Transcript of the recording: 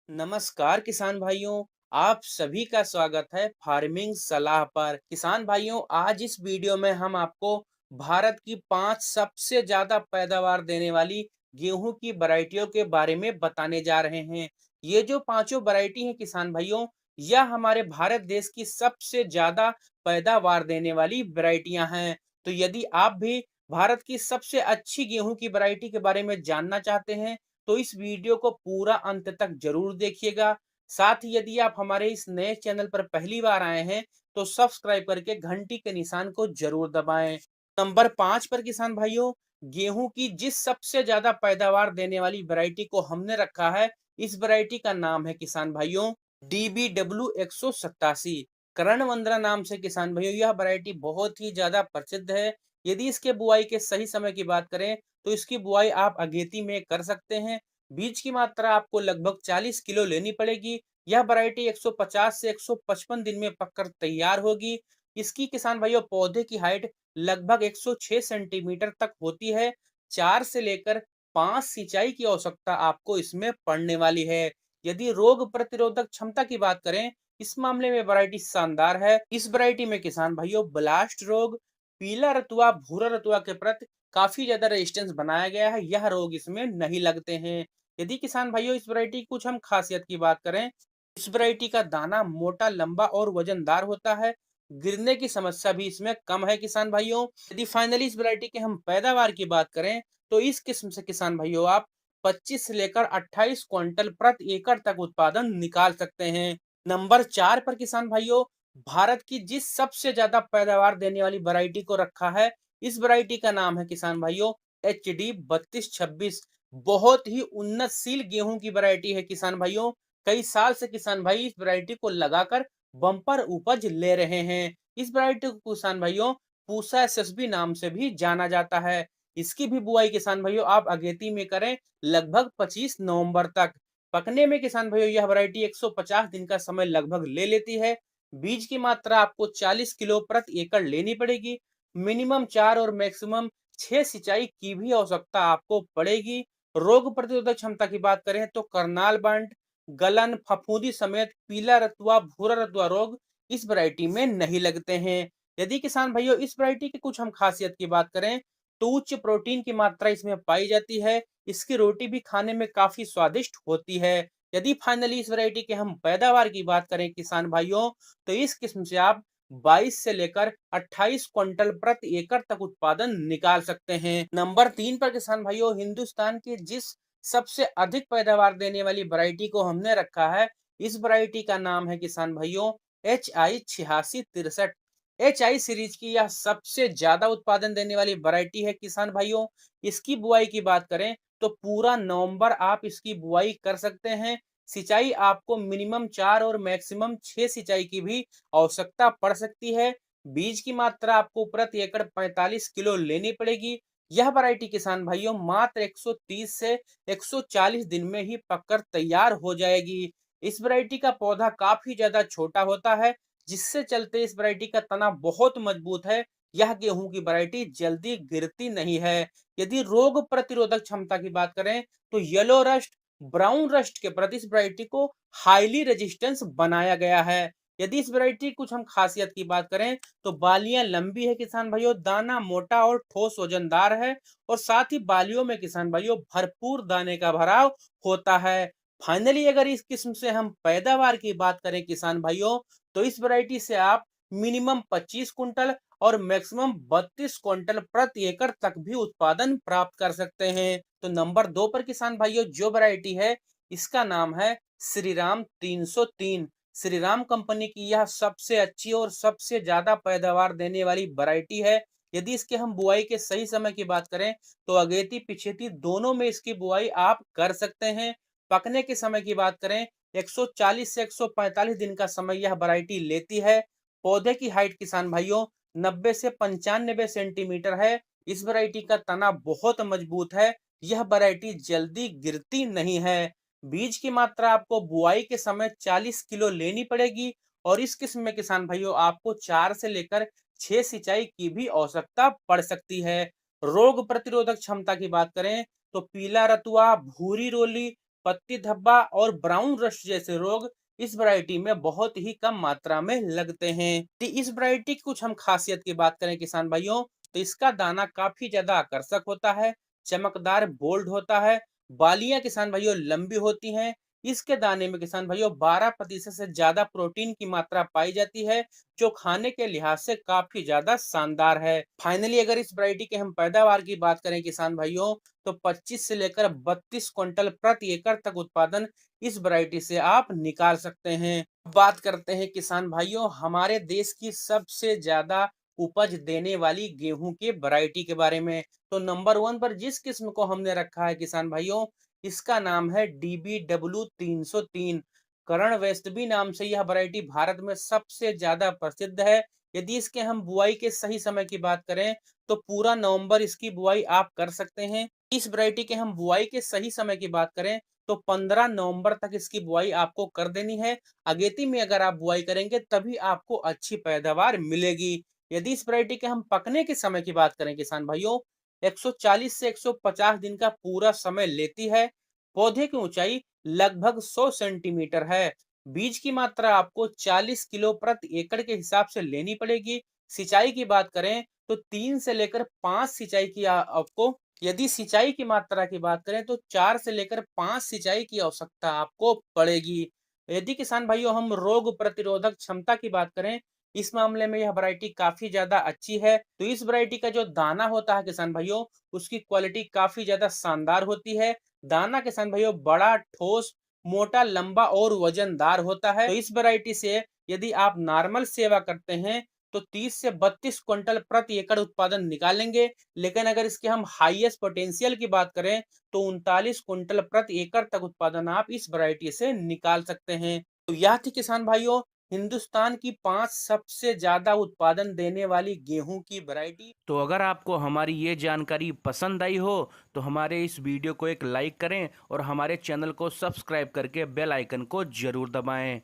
नमस्कार किसान भाइयों। आप सभी का स्वागत है फार्मिंग सलाह पर। किसान भाइयों, आज इस वीडियो में हम आपको भारत की 5 सबसे ज्यादा पैदावार देने वाली गेहूं की वैरायटियों के बारे में बताने जा रहे हैं। ये जो पांचों वैरायटी हैं किसान भाइयों, यह हमारे भारत देश की सबसे ज्यादा पैदावार देने वाली वैरायटियां हैं। तो यदि आप भी भारत की सबसे अच्छी गेहूं की वैरायटी के बारे में जानना चाहते हैं तो इस वीडियो को पूरा अंत तक जरूर देखिएगा। साथ ही यदि आप हमारे इस नए चैनल पर पहली बार आए हैं तो सब्सक्राइब करके घंटी के निशान को जरूर दबाएं। नंबर 5 पर किसान भाइयों, गेहूं की जिस सबसे ज्यादा पैदावार देने वाली वैरायटी को हमने रखा है, इस वैरायटी का नाम है किसान भाइयों DBW 187। करण नाम से किसान भाइयों यह वैरायटी बहुत ही ज्यादा प्रसिद्ध है। यदि इसके बुआई के सही समय की बात करें तो इसकी बुआई आप अगेती में कर सकते हैं। बीज की मात्रा आपको लगभग 40 किलो लेनी पड़ेगी। यह वैरायटी 150 से 155 दिन में पककर तैयार होगी। इसकी किसान भाइयों पौधे की हाइट लगभग 106 सेंटीमीटर तक होती है। 4 से लेकर 5 सिंचाई की आवश्यकता आपको इसमें पड़ने वाली है। यदि रोग प्रतिरोधक क्षमता की बात करें, इस मामले में वैरायटी शानदार है। इस वैरायटी में किसान भाइयों ब्लास्ट रोग, पीला रतुआ, भूरा रतुआ के प्रति काफी ज्यादा रेजिस्टेंस बनाया गया है। यह रोग इसमें नहीं लगते हैं। यदि किसान भाइयों इस वैरायटी की कुछ हम खासियत की बात करें, इस वैरायटी का दाना मोटा, लंबा और वजनदार होता है। गिरने की समस्या भी इसमें कम है किसान भाइयों। यदि फाइनली इस वैरायटी के हम पैदावार की बात करें तो इस किस्म से किसान भाइयों आप 25 से लेकर 28 क्विंटल प्रति एकड़ तक उत्पादन निकाल सकते हैं। नंबर 4 पर किसान भाइयों, भारत की जिस सबसे ज्यादा पैदावार देने वाली वैरायटी को रखा है, इस वैरायटी का नाम है किसान भाइयों HD 3226। बहुत ही उन्नतशील गेहूं की वैरायटी है किसान भाइयों। कई साल से किसान भाई इस वैरायटी को लगाकर बम्पर उपज ले रहे हैं। इस वैरायटी को किसान भाइयों पूसा SSB नाम से भी जाना जाता है। इसकी भी बुआई किसान भाइयों आप अगेती में करें लगभग 25 नवंबर तक। पकने में किसान भाइयों यह वैरायटी 150 दिन का समय लगभग ले लेती है। बीज की मात्रा आपको 40 किलो प्रति एकड़ लेनी पड़ेगी। मिनिमम 4 और मैक्सिमम 6 सिंचाई की भी आवश्यकता आपको पड़ेगी। रोग प्रतिरोधक क्षमता की बात करें तो करनाल बंट, गलन, फफूंदी समेत पीला रतुआ, भूरा रतुआ रोग इस वैरायटी में नहीं लगते हैं। यदि किसान भाइयों इस वैरायटी की कुछ हम खासियत की बात करें तो उच्च प्रोटीन की मात्रा इसमें पाई जाती है। इसकी रोटी भी खाने में काफी स्वादिष्ट होती है। यदि फाइनली इस वैरायटी के हम पैदावार की बात करें किसान भाइयों, तो इस किस्म से आप 22 से लेकर 28 क्विंटल प्रति एकड़ तक उत्पादन निकाल सकते हैं। नंबर 3 पर किसान भाइयों, हिंदुस्तान की जिस सबसे अधिक पैदावार देने वाली वैरायटी को हमने रखा है, इस वैरायटी का नाम है किसान भाइयों HI 8663। HI सीरीज की यह सबसे ज्यादा उत्पादन देने वाली वैरायटी है किसान भाइयों। इसकी बुआई की बात करें तो पूरा नवंबर आप इसकी बुआई कर सकते हैं। सिंचाई आपको मिनिमम 4 और मैक्सिमम 6 सिंचाई की भी आवश्यकता पड़ सकती है। बीज की मात्रा आपको प्रति एकड़ 45 किलो लेनी पड़ेगी। यह वैरायटी किसान भाइयों मात्र 130 से 140 दिन में ही पककर तैयार हो जाएगी। इस वैरायटी का पौधा काफी ज्यादा छोटा होता है, जिससे चलते इस वैरायटी का तना बहुत मजबूत है। यह गेहूं की वैरायटी जल्दी गिरती नहीं है। यदि रोग प्रतिरोधक क्षमता की बात करें तो येलो रस्ट, ब्राउन रस्ट के प्रति इस वैरायटी को हाईली रेजिस्टेंस बनाया गया है। यदि इस वैरायटी कुछ हम खासियत की बात करें तो बालियां लंबी है किसान भाइयों, दाना मोटा और ठोस वजनदार है और साथ ही बालियों में किसान भाइयों भरपूर दाने का भराव होता है। फाइनली अगर इस किस्म से हम पैदावार की बात करें किसान भाइयों, तो इस वैरायटी से आप मिनिमम 25 कुंटल और मैक्सिमम 32 क्विंटल प्रति एकड़ तक भी उत्पादन प्राप्त कर सकते हैं। तो नंबर 2 पर किसान भाइयों जो वैरायटी है, इसका नाम है श्रीराम 303। श्रीराम कंपनी की यह सबसे अच्छी और सबसे ज्यादा पैदावार देने वाली वैरायटी है। यदि इसके हम बुआई के सही समय की बात करें तो अगेती पिछेती दोनों में इसकी बुआई आप कर सकते हैं। पकने के समय की बात करें 140 से 145 दिन का समय यह वैरायटी लेती है। पौधे की हाइट किसान भाइयों 90 से 95 सेंटीमीटर है। इस वैरायटी का तना बहुत मजबूत है। यह वैरायटी जल्दी गिरती नहीं है। बीज की मात्रा आपको बुआई के समय 40 किलो लेनी पड़ेगी और इस किस्म में किसान भाइयों आपको 4 से लेकर 6 सिंचाई की भी आवश्यकता पड़ सकती है। रोग प्रतिरोधक क्षमता की बात करें तो पीला रतुआ, भूरी रोली, पत्ती धब्बा और ब्राउन रस्ट जैसे रोग इस वैरायटी में बहुत ही कम मात्रा में लगते हैं। तो इस वैरायटी की कुछ हम खासियत की बात करें किसान भाइयों, तो इसका दाना काफी ज्यादा आकर्षक होता है, चमकदार बोल्ड होता है, बालियां किसान भाइयों लंबी होती हैं। इसके दाने में किसान भाइयों 12% से ज्यादा प्रोटीन की मात्रा पाई जाती है, जो खाने के लिहाज से काफी ज्यादा शानदार है। फाइनली अगर इस वैरायटी के हम पैदावार की बात करें किसान भाइयों, तो 25 से लेकर 32 क्विंटल प्रति एकड़ तक उत्पादन इस वैरायटी से आप निकाल सकते हैं। बात करते हैं किसान भाइयों हमारे देश की सबसे ज्यादा उपज देने वाली गेहूं की वैरायटी के बारे में। तो नंबर 1 पर जिस किस्म को हमने रखा है किसान भाइयों, इसका नाम है DBW 303। करण वेस्टबी नाम से यह वैरायटी भारत में सबसे ज्यादा प्रसिद्ध है। यदि इसके हम बुआई के सही समय की बात करें, तो पूरा नवंबर इसकी बुआई आप कर सकते हैं। इस वैरायटी के हम बुआई के सही समय की बात करें, तो 15 नवंबर तक इसकी बुआई आपको कर देनी है। अगेती में अगर आप बुआई करेंगे तभी आपको अच्छी पैदावार मिलेगी। यदि इस वैरायटी के हम पकने के समय की बात करें किसान भाइयों, 140 से 150 दिन का पूरा समय लेती है। पौधे की ऊंचाई लगभग 100 सेंटीमीटर है। बीज की मात्रा आपको 40 किलो प्रति एकड़ के हिसाब से लेनी पड़ेगी। सिंचाई की बात करें तो 3 से लेकर 5 सिंचाई की आपको यदि सिंचाई की मात्रा की बात करें तो 4 से लेकर 5 सिंचाई की आवश्यकता आपको पड़ेगी। यदि किसान भाइयों हम रोग प्रतिरोधक क्षमता की बात करें, इस मामले में यह वैरायटी काफी ज्यादा अच्छी है। तो इस वैरायटी का जो दाना होता है किसान भाइयों, उसकी क्वालिटी काफी ज्यादा शानदार होती है। दाना किसान भाइयों बड़ा, ठोस, मोटा, लंबा और वजनदार होता है। तो इस वैरायटी से यदि आप नॉर्मल सेवा करते हैं, तो 30 से 32 क्विंटल प्रति एकड़ उत्पादन निकालेंगे। लेकिन अगर इसके हम हाईएस्ट पोटेंशियल की बात करें, तो 39 क्विंटल प्रति एकड़ तक उत्पादन आप इस वैरायटी से निकाल सकते हैं। तो यह थी किसान भाइयों हिंदुस्तान की 5 सबसे ज्यादा उत्पादन देने वाली गेहूं की वैरायटी। तो अगर आपको हमारी ये जानकारी पसंद आई हो, तो हमारे इस वीडियो को एक लाइक करें और हमारे चैनल को सब्सक्राइब करके बेल आइकन को जरूर दबाएं।